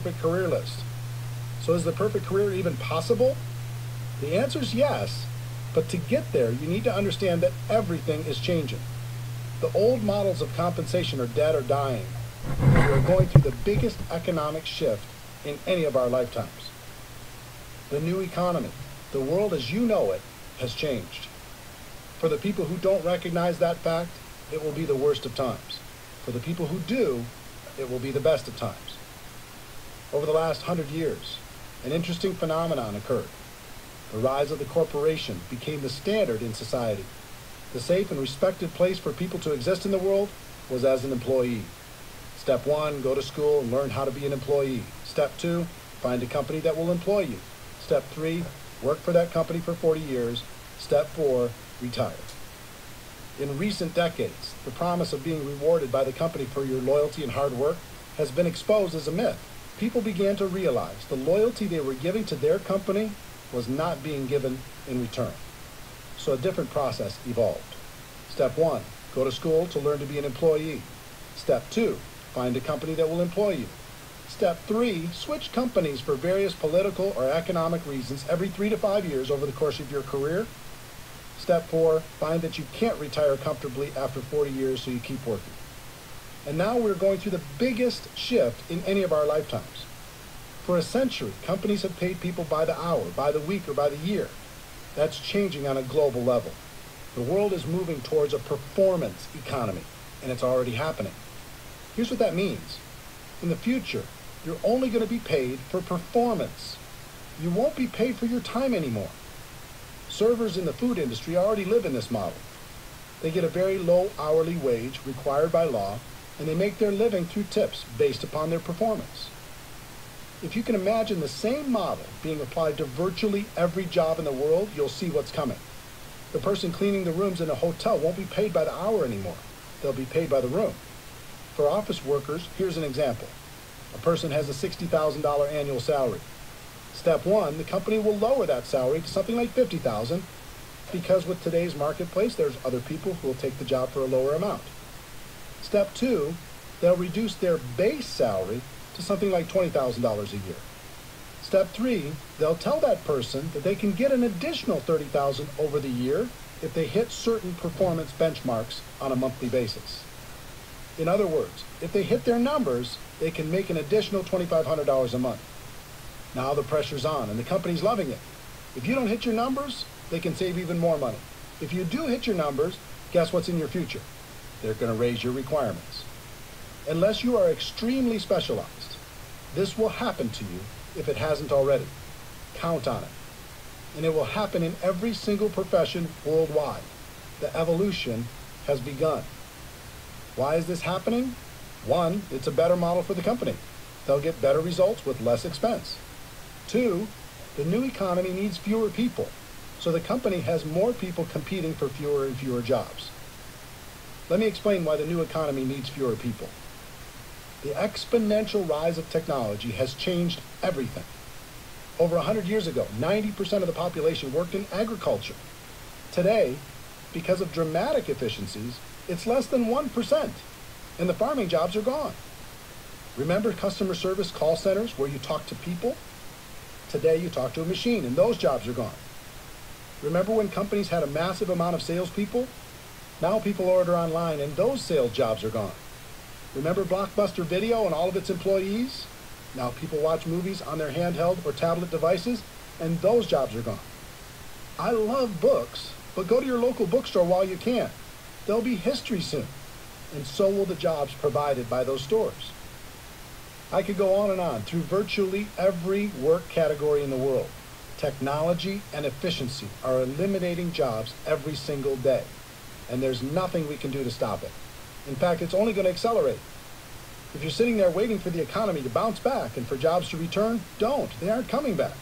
perfect career list. So is the perfect career even possible? The answer is yes, but to get there, you need to understand that everything is changing. The old models of compensation are dead or dying. We are going through the biggest economic shift in any of our lifetimes. The new economy, the world as you know it, has changed. For the people who don't recognize that fact, it will be the worst of times. For the people who do, it will be the best of times. Over the last 100 years, an interesting phenomenon occurred. The rise of the corporation became the standard in society. The safe and respected place for people to exist in the world was as an employee. Step 1, go to school and learn how to be an employee. Step 2, find a company that will employ you. Step 3, work for that company for 40 years. Step 4, retire. In recent decades, the promise of being rewarded by the company for your loyalty and hard work has been exposed as a myth. People began to realize the loyalty they were giving to their company was not being given in return. So a different process evolved. Step 1, go to school to learn to be an employee. Step 2, find a company that will employ you. Step 3, switch companies for various political or economic reasons every 3 to 5 years over the course of your career. Step 4, find that you can't retire comfortably after 40 years, so you keep working. And now we're going through the biggest shift in any of our lifetimes. For a century, companies have paid people by the hour, by the week, or by the year. That's changing on a global level. The world is moving towards a performance economy, and it's already happening. Here's what that means. In the future, you're only going to be paid for performance. You won't be paid for your time anymore. Servers in the food industry already live in this model. They get a very low hourly wage required by law, and they make their living through tips based upon their performance. If you can imagine the same model being applied to virtually every job in the world, you'll see what's coming. The person cleaning the rooms in a hotel won't be paid by the hour anymore. They'll be paid by the room. For office workers, here's an example. A person has a $60,000 annual salary. Step 1, the company will lower that salary to something like $50,000 because with today's marketplace, there's other people who will take the job for a lower amount. Step 2, they'll reduce their base salary to something like $20,000 a year. Step 3, they'll tell that person that they can get an additional $30,000 over the year if they hit certain performance benchmarks on a monthly basis. In other words, if they hit their numbers, they can make an additional $2,500 a month. Now the pressure's on, and the company's loving it. If you don't hit your numbers, they can save even more money. If you do hit your numbers, guess what's in your future? They're going to raise your requirements. Unless you are extremely specialized, this will happen to you if it hasn't already. Count on it. And it will happen in every single profession worldwide. The evolution has begun. Why is this happening? 1, it's a better model for the company. They'll get better results with less expense. 2, the new economy needs fewer people, so the company has more people competing for fewer and fewer jobs. Let me explain why the new economy needs fewer people. The exponential rise of technology has changed everything. Over 100 years ago, 90% of the population worked in agriculture. Today, because of dramatic efficiencies, it's less than 1%, and the farming jobs are gone. Remember customer service call centers where you talk to people? Today you talk to a machine, and those jobs are gone. Remember when companies had a massive amount of salespeople? Now people order online, and those sales jobs are gone. Remember Blockbuster Video and all of its employees? Now people watch movies on their handheld or tablet devices, and those jobs are gone. I love books, but go to your local bookstore while you can. There'll be history soon, and so will the jobs provided by those stores. I could go on through virtually every work category in the world. Technology and efficiency are eliminating jobs every single day, and there's nothing we can do to stop it. In fact, it's only going to accelerate. If you're sitting there waiting for the economy to bounce back and for jobs to return, don't. They aren't coming back.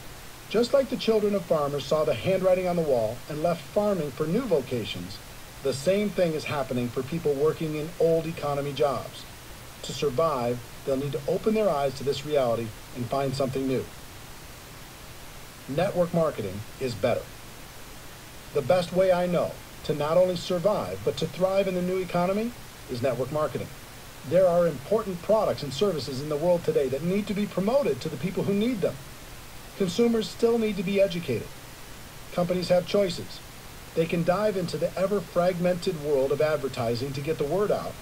Just like the children of farmers saw the handwriting on the wall and left farming for new vocations, the same thing is happening for people working in old economy jobs. To survive, they'll need to open their eyes to this reality and find something new. Network marketing is better. The best way I know to not only survive, but to thrive in the new economy is network marketing. There are important products and services in the world today that need to be promoted to the people who need them. Consumers still need to be educated. Companies have choices. They can dive into the ever-fragmented world of advertising to get the word out.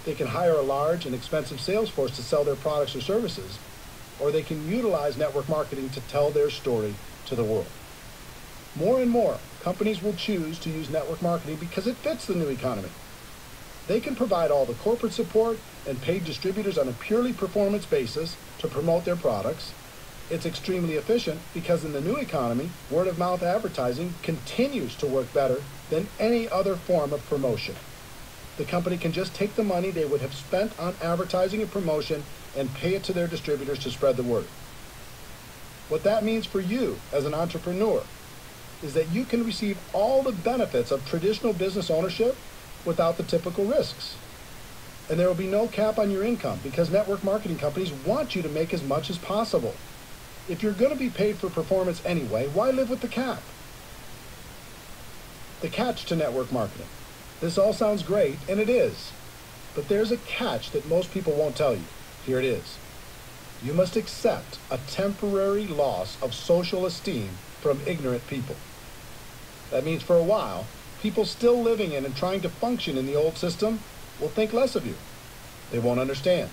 They can hire a large and expensive sales force to sell their products or services, or they can utilize network marketing to tell their story to the world. More and more, companies will choose to use network marketing because it fits the new economy. They can provide all the corporate support and paid distributors on a purely performance basis to promote their products. It's extremely efficient because in the new economy, word-of-mouth advertising continues to work better than any other form of promotion. The company can just take the money they would have spent on advertising and promotion and pay it to their distributors to spread the word. What that means for you as an entrepreneur is that you can receive all the benefits of traditional business ownership without the typical risks. And there will be no cap on your income because network marketing companies want you to make as much as possible. If you're going to be paid for performance anyway, why live with the cap? The catch to network marketing. This all sounds great, and it is. But there's a catch that most people won't tell you. Here it is. You must accept a temporary loss of social esteem from ignorant people. That means for a while, people still living in and trying to function in the old system will think less of you. They won't understand.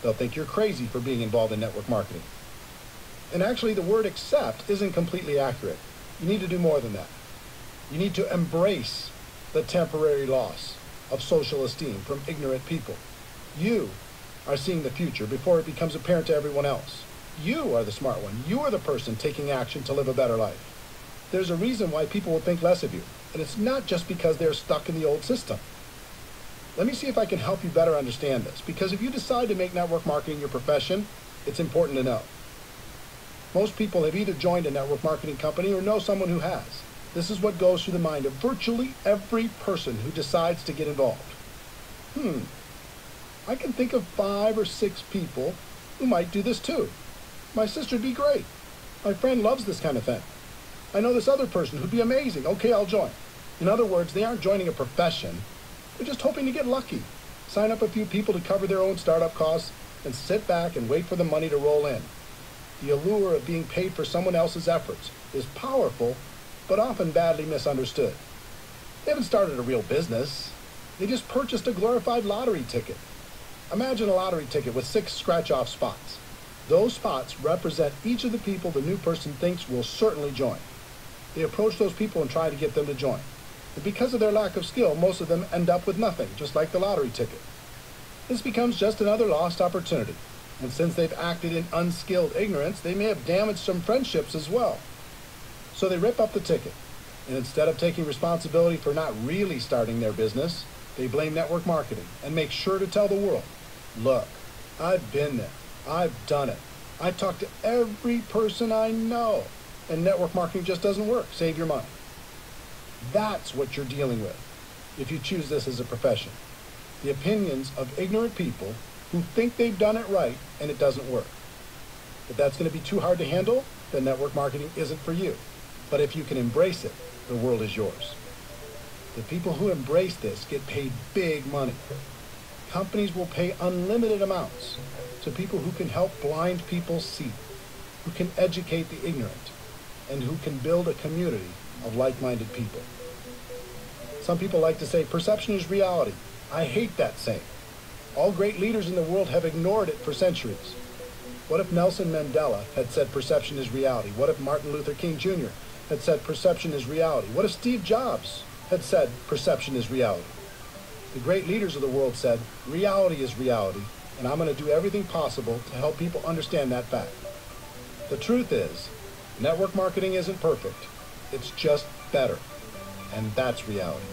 They'll think you're crazy for being involved in network marketing. And actually, the word accept isn't completely accurate. You need to do more than that. You need to embrace the temporary loss of social esteem from ignorant people. You are seeing the future before it becomes apparent to everyone else. You are the smart one. You are the person taking action to live a better life. There's a reason why people will think less of you, and it's not just because they're stuck in the old system. Let me see if I can help you better understand this, because if you decide to make network marketing your profession, it's important to know. Most people have either joined a network marketing company or know someone who has. This is what goes through the mind of virtually every person who decides to get involved. I can think of 5 or 6 people who might do this too. My sister'd be great. My friend loves this kind of thing. I know this other person who'd be amazing. Okay, I'll join. In other words, they aren't joining a profession. They're just hoping to get lucky. Sign up a few people to cover their own startup costs and sit back and wait for the money to roll in. The allure of being paid for someone else's efforts is powerful, but often badly misunderstood. They haven't started a real business. They just purchased a glorified lottery ticket. Imagine a lottery ticket with 6 scratch-off spots. Those spots represent each of the people the new person thinks will certainly join. They approach those people and try to get them to join. But because of their lack of skill, most of them end up with nothing, just like the lottery ticket. This becomes just another lost opportunity. And since they've acted in unskilled ignorance, they may have damaged some friendships as well. So they rip up the ticket. And instead of taking responsibility for not really starting their business, they blame network marketing and make sure to tell the world, look, I've been there. I've done it. I talked to every person I know, and network marketing just doesn't work. Save your money. That's what you're dealing with if you choose this as a profession. The opinions of ignorant people who think they've done it right and it doesn't work. If that's going to be too hard to handle, then network marketing isn't for you. But if you can embrace it, the world is yours. The people who embrace this get paid big money. Companies will pay unlimited amounts to people who can help blind people see, who can educate the ignorant, and who can build a community of like-minded people. Some people like to say perception is reality. I hate that saying. All great leaders in the world have ignored it for centuries. What if Nelson Mandela had said perception is reality? What if Martin Luther King Jr. had said perception is reality? What if Steve Jobs had said perception is reality? The great leaders of the world said reality is reality, and I'm going to do everything possible to help people understand that fact. The truth is, network marketing isn't perfect. It's just better, and that's reality.